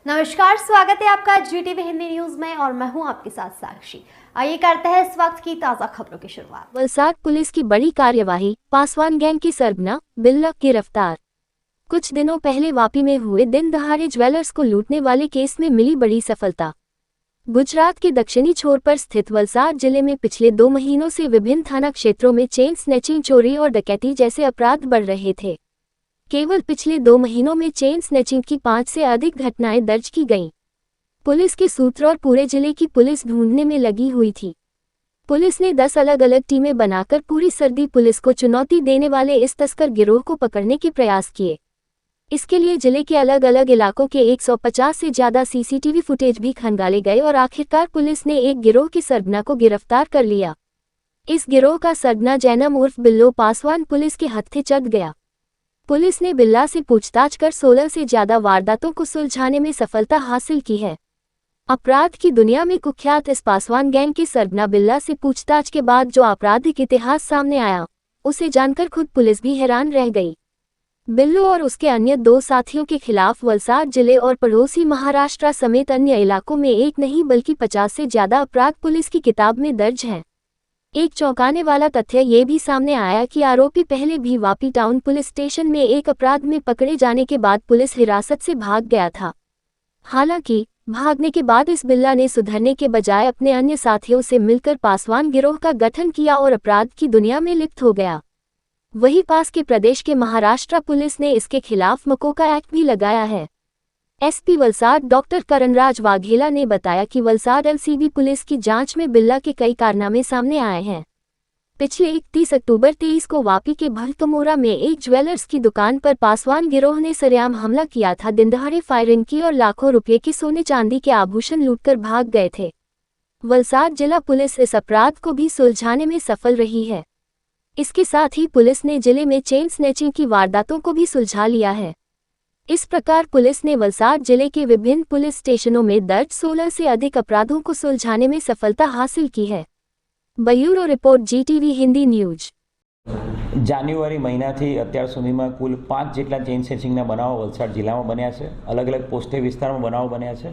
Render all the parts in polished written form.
नमस्कार, स्वागत है आपका GTV हिंदी न्यूज में और मैं हूं आपके साथ साक्षी। आइए करते हैं इस वक्त की ताजा खबरों की शुरुआत। वलसाड पुलिस की बड़ी कार्यवाही, पासवान गैंग की सरगना बिल्ला गिरफ्तार। कुछ दिनों पहले वापी में हुए दिन दहाड़े ज्वेलर्स को लूटने वाले केस में मिली बड़ी सफलता। गुजरात के दक्षिणी छोर पर स्थित वलसाड जिले में पिछले 2 महीनों से विभिन्न थाना क्षेत्रों में चेन स्नैचिंग, चोरी और डकैती जैसे अपराध बढ़ रहे थे। केवल पिछले 2 महीनों में चेन स्नैचिंग की 5 से अधिक घटनाएं दर्ज की गईं। पुलिस के सूत्र और पूरे जिले की पुलिस ढूंढने में लगी हुई थी। पुलिस ने 10 अलग अलग टीमें बनाकर पूरी सर्दी पुलिस को चुनौती देने वाले इस तस्कर गिरोह को पकड़ने के प्रयास किए। इसके लिए जिले के अलग अलग इलाकों के 150 से ज्यादा CCTV फुटेज भी खंगाले गए और आखिरकार पुलिस ने एक गिरोह के सरगना को गिरफ्तार कर लिया। इस गिरोह का सरगना जैनम उर्फ बिल्लो पासवान पुलिस के हत्थे चढ़ गया। पुलिस ने बिल्ला से पूछताछ कर 16 से ज्यादा वारदातों को सुलझाने में सफलता हासिल की है। अपराध की दुनिया में कुख्यात इस पासवान गैंग के सरगना बिल्ला से पूछताछ के बाद जो आपराधिक इतिहास सामने आया, उसे जानकर खुद पुलिस भी हैरान रह गई। बिल्लो और उसके अन्य 2 साथियों के खिलाफ वलसाड जिले और पड़ोसी महाराष्ट्र समेत अन्य इलाकों में एक नहीं बल्कि 50 से ज्यादा अपराध पुलिस की किताब में दर्ज हैं। एक चौंकाने वाला तथ्य ये भी सामने आया कि आरोपी पहले भी वापी टाउन पुलिस स्टेशन में एक अपराध में पकड़े जाने के बाद पुलिस हिरासत से भाग गया था। हालांकि भागने के बाद इस बिल्ला ने सुधरने के बजाय अपने अन्य साथियों से मिलकर पासवान गिरोह का गठन किया और अपराध की दुनिया में लिप्त हो गया। वहीं पास के प्रदेश के महाराष्ट्र पुलिस ने इसके खिलाफ मकोका एक्ट भी लगाया है। SP वलसाड डॉक्टर करणराज वाघेला ने बताया कि वलसाड LCB पुलिस की जांच में बिल्ला के कई कारनामे सामने आए हैं। पिछले 31 अक्टूबर 23 को वापी के भड़कमोरा में एक ज्वेलर्स की दुकान पर पासवान गिरोह ने सरेआम हमला किया था। दिनदहाड़े फायरिंग की और लाखों रुपये के सोने चांदी के आभूषण लूटकर भाग गए थे। वलसाड जिला पुलिस इस अपराध को भी सुलझाने में सफल रही है। इसके साथ ही पुलिस ने जिले में चेन स्नैचिंग की वारदातों को भी सुलझा लिया है। इस प्रकार पुलिस ने वलसाड जिले के विभिन्न पुलिस स्टेशनों में दर्ज 16 से अधिक अपराधों को सुलझाने में सफलता हासिल की है। Bureau report GTV Hindi news. January महीनाથી અત્યાર સુધીમાં કુલ 5 જેટલા ચેઇન સ્નેચિંગના બનાવો વલસાડ જિલ્લામાં બન્યા છે। અલગ અલગ પોસ્ટે વિસ્તારમાં બનાવો બન્યા છે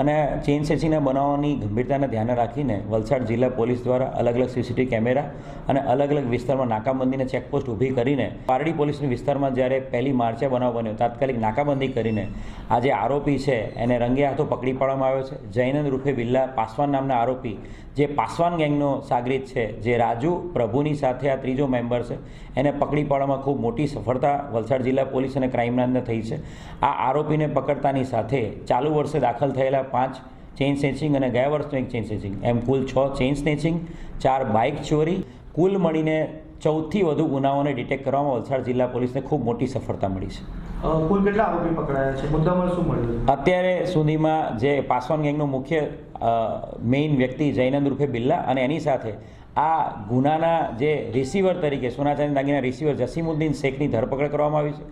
અને ચેઇન સ્નેચિંગના બનાવોની ગંભીરતાને ધ્યાને રાખીને વલસાડ જિલ્લા પોલીસ દ્વારા અલગ અલગ CCTV કેમેરા અને અલગ અલગ વિસ્તારમાં નાકાબંધીને ચેકપોસ્ટ ઊભી કરીને પારડી પોલીસની વિસ્તારમાં જ્યારે 1 માર્ચે બનાવ બન્યો તાત્કાલિક નાકાબંધી કરીને આ જે આરોપી છે એને રંગે હાથો પકડી પાડવામાં આવ્યો છે। જૈનંદ રૂપે બિલ્લા પાસવાન નામના આરોપી જે પાસવાન ગેંગનો સાગરીત છે, જે રાજુ પ્રભુની સાથે આ ત્રીજો મેમ્બર છે, એને પકડી પાડવામાં ખૂબ મોટી સફળતા વલસાડ જિલ્લા પોલીસ અને ક્રાઇમના અંદર થઈ છે। આ આરોપીને પકડતાની સાથે ચાલુ વર્ષે દાખલ થયેલા 5 ચેઇન સ્નેચિંગ અને ગયા વર્ષનો એક ચેઇન સ્નેચિંગ એમ કુલ 6 ચેઇન સ્નેચિંગ, 4 બાઇક ચોરી, કુલ મળીને 14થી વધુ ગુનાઓને ડિટેક્ટ કરવામાં વલસાડ જિલ્લા પોલીસને ખૂબ મોટી સફળતા મળી છે। કુલ કેટલા આરોપી પકડાયા છે? મુદ્દામાલ શું મળ્યું? અત્યારે સુધીમાં જે પાસવાન ગેંગનો મુખ્ય મેઇન વ્યક્તિ જૈનંદ રૂપે બિલ્લા અને એની સાથે આ ગુનાના જે રિસીવર તરીકે સોના ચાંદી દાગીના રિસીવર જસીમુદ્દીન શેખની ધરપકડ કરવામાં આવી છે।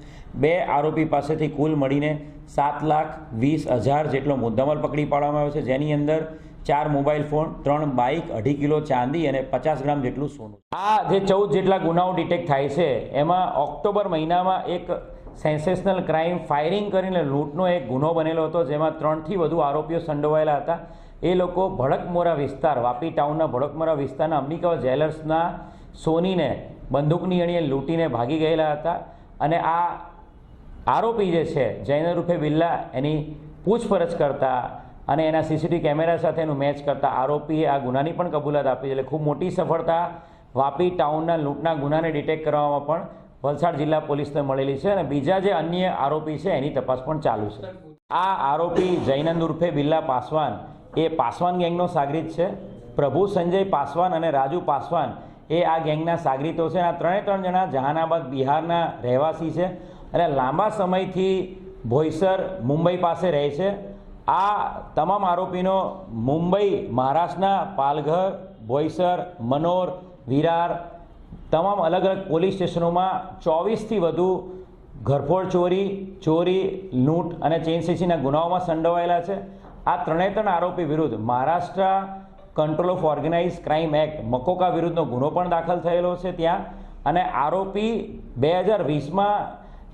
2 આરોપી પાસેથી કુલ મળીને 7,20,000 જેટલો મુદ્દામાલ પકડી પાડવામાં આવ્યો છે, જેની અંદર 4 મોબાઈલ ફોન, 3 બાઇક, 2.5 કિલો ચાંદી અને 50 ગ્રામ જેટલું સોનું। આ જે 14 જેટલા ગુનાઓ ડિટેક્ટ થાય છે એમાં ઓક્ટોબર મહિનામાં એક સેન્સેશનલ ક્રાઇમ ફાયરિંગ કરીને લૂંટનો એક ગુનો બનેલો હતો, જેમાં 3થી વધુ આરોપીઓ સંડોવાયેલા હતા। એ લોકો ભડકમોરા વિસ્તાર, વાપી ટાઉનના ભડકમોરા વિસ્તારના અંબિકા જ્વેલર્સના સોનીને બંદૂકની અણીએ લૂંટીને ભાગી ગયેલા હતા અને આ આરોપી જે છે જૈનંદ રૂપે બિલ્લા એની પૂછપરછ કરતા અને એના CCTV કેમેરા સાથે એનું મેચ કરતા આરોપીએ આ ગુનાની પણ કબૂલાત આપી છે। એટલે ખૂબ મોટી સફળતા વાપી ટાઉનના લૂંટના ગુનાને ડિટેક્ટ કરવામાં પણ વલસાડ જિલ્લા પોલીસને મળેલી છે અને બીજા જે અન્ય આરોપી છે એની તપાસ પણ ચાલુ છે। આ આરોપી જૈનંદ ઉર્ફે બિલ્લા પાસવાન એ પાસવાન ગેંગનો સાગરીત છે। પ્રભુ સંજય પાસવાન અને રાજુ પાસવાન એ આ ગેંગના સાગરીતો છે। આ 3 જણા જહાનાબાદ બિહારના રહેવાસી છે અને લાંબા સમયથી ભોઈસર મુંબઈ પાસે રહે છે। આ તમામ આરોપીનો મુંબઈ, મહારાષ્ટ્રના પાલઘર, ભોઈસર, મનોર, વિરાર તમામ अलग अलग પોલીસ સ્ટેશનોમાં 24થી વધુ ઘરફોડ ચોરી, લૂંટ અને ચેઇન સ્નેચિંગના ગુનાઓમાં સંડોવાયેલા છે। આ 3 આરોપી વિરુદ્ધ Maharashtra control of organise crime act MCOCA વિરુદ્ધનો ગુનો પણ દાખલ થયેલો છે ત્યાં અને આરોપી 2020માં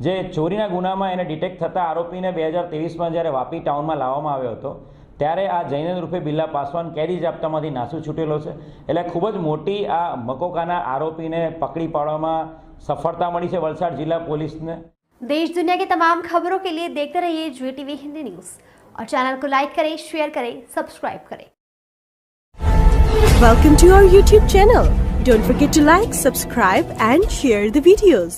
જે ચોરીના ગુનામાં એને ડિટેક્ટ થતા આરોપીને 2023માં જ્યારે વાપી ટાઉનમાં લાવવામાં આવ્યો હતો ત્યારે આ જૈનેન્દ્ર ઉર્ફે બિલ્લા પાસવાન કેદી જાપ્તામાંથી નાસી છૂટેલો છે. એટલે ખૂબ જ મોટી આ મકોકાના આરોપીને પકડી પાડવામાં સફળતા મળી છે વલસાડ જિલ્લા पुलिसને. देश दुनिया की तमाम खबरों के लिए देखते रहिए GTV हिंदी न्यूज़ और चैनल को लाइक करें, शेयर करें, सब्सक्राइब करें. Welcome to our YouTube channel. Don't forget to like, subscribe and share the videos.